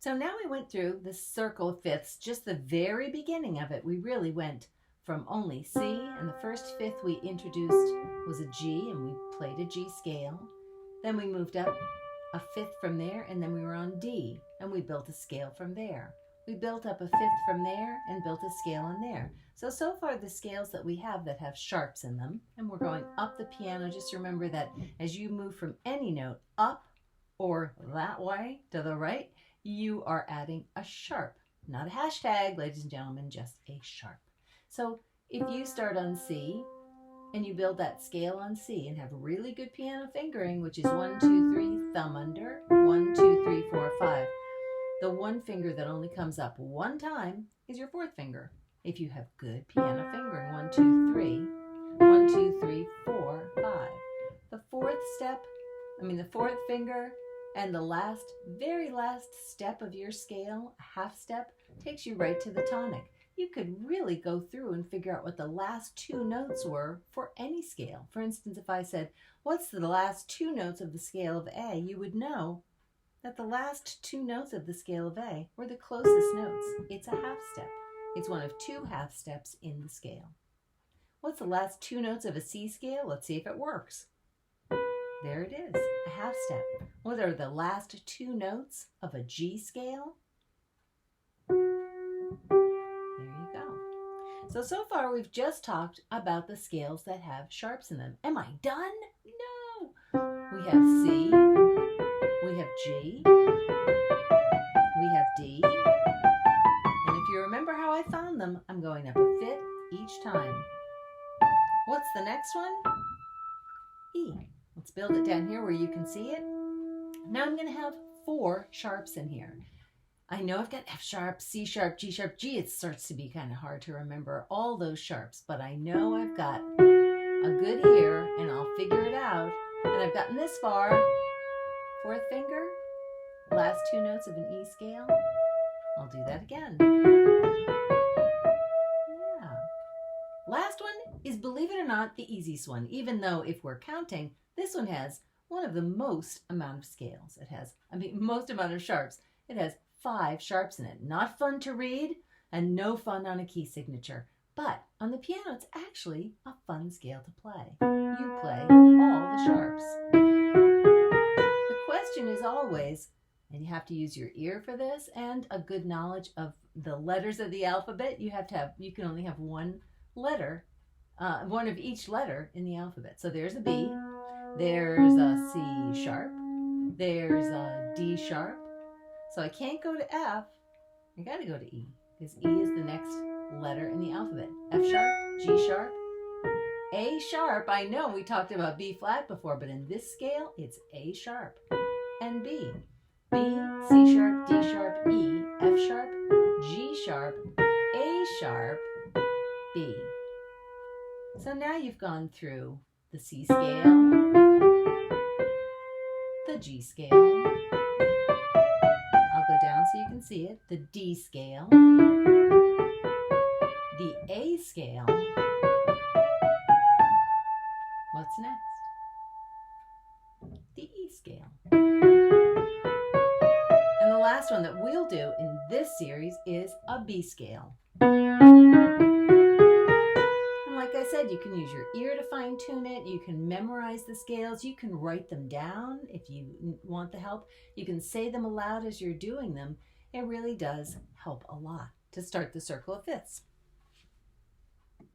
So now we went through the circle of fifths, just the very beginning of it. We really went from only C, and the first fifth we introduced was a G, and we played a G scale. Then we moved up a fifth from there, and then we were on D, and we built a scale from there. We built up a fifth from there and built a scale on there. So far the scales that we have that have sharps in them, and we're going up the piano, just remember that as you move from any note up or that way to the right, you are adding a sharp, not a hashtag, ladies and gentlemen, just a sharp. So if you start on C and you build that scale on C and have really good piano fingering, which is 1, 2, 3, thumb under, 1, 2, 3, 4, 5. The one finger that only comes up one time is your fourth finger. If you have good piano fingering, 1, 2, 3, 1, 2, 3, 4, 5. The fourth finger and the very last step of your scale, a half step, takes you right to the tonic. You could really go through and figure out what the last two notes were for any scale. For instance, if I said, what's the last two notes of the scale of A, you would know that the last two notes of the scale of A were the closest notes. It's a half step. It's one of two half steps in the scale. What's the last two notes of a C scale? Let's see if it works. There it is, a half step. What are the last two notes of a G scale? So far we've just talked about the scales that have sharps in them. Am I done? No. We have C, we have G, we have D, and if you remember how I found them, I'm going up a fifth each time. What's the next one? E. Let's build it down here where you can see it. Now I'm going to have 4 sharps in here. I know I've got F sharp, C sharp, G sharp, G. It starts to be kind of hard to remember all those sharps, but I know I've got a good ear and I'll figure it out. And I've gotten this far. Fourth finger, last two notes of an E scale. I'll do that again. Yeah. Last one is, believe it or not, the easiest one, even though if we're counting, this one has one of the most amount of scales. It has, most amount of sharps. It has 5 sharps in it. Not fun to read and no fun on a key signature. But on the piano, it's actually a fun scale to play. You play all the sharps. The question is always, and you have to use your ear for this and a good knowledge of the letters of the alphabet. You can only have one letter, one of each letter in the alphabet. So there's a B, there's a C sharp, there's a D sharp. So I can't go to F, I gotta go to E, because E is the next letter in the alphabet. F sharp, G sharp, A sharp. I know we talked about B flat before, but in this scale, it's A sharp and B. B, C sharp, D sharp, E, F sharp, G sharp, A sharp, B. So now you've gone through the C scale, the G scale, I'll go down so you can see it, the D scale, the A scale. What's next? The E scale. And the last one that we'll do in this series is a B scale. And like I said, you can use your ear to fine tune it. You can memorize the scales. You can write them down if you want the help. You can say them aloud as you're doing them. It really does help a lot to start the circle of fifths.